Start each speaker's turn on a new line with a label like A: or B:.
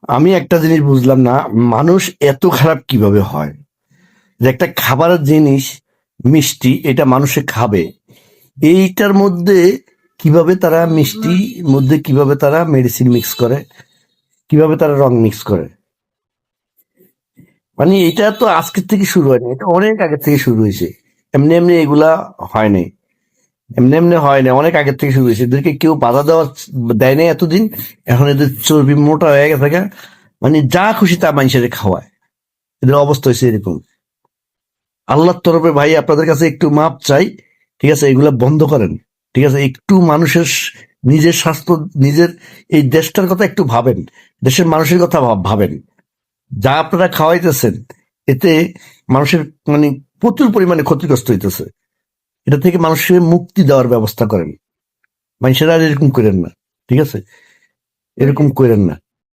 A: আমি একটা জিনিস বুঝলাম না, মানুষ এত খারাপ কিভাবে হয়? যে একটা খাবারের জিনিস মিষ্টি, এটা মানুষে খাবে, এইটার মধ্যে কিভাবে তারা মিষ্টি মধ্যে কিভাবে তারা মেডিসিন মিক্স করে, কিভাবে তারা রং মিক্স করে? মানে এটা তো আজকের থেকে শুরু হয়নি, এটা অনেক আগে থেকে শুরু হয়েছে। এমনি এমনি এগুলা হয় নাই, এমনি এমনি হয় না, অনেক আগের থেকে শুরু হয়েছে। এদেরকে কেউ বাধা দেওয়া দেয় নাই এতদিন। এখন এদের চর্বি মোটা হয়ে গেছে গা। মানে যা খুশি তা মানুষের খাওয়ায়, এদের অবস্থা হয়েছে এরকম। আল্লাহর তরফে ভাই আপনাদের কাছে একটু মাপ চাই, ঠিক আছে? এগুলা বন্ধ করেন, ঠিক আছে? একটু মানুষের নিজের স্বাস্থ্য, নিজের এই দেশটার কথা একটু ভাবেন, দেশের মানুষের কথা ভাবেন। যা আপনারা খাওয়াইতেছেন, এতে মানুষের মানে প্রচুর পরিমাণে ক্ষতিগ্রস্ত হইতেছে। এটা থেকে মানুষের মুক্তি দেওয়ার ব্যবস্থা করেন। মানুষেরা আর এরকম করেন না, ঠিক আছে? এরকম করেন না।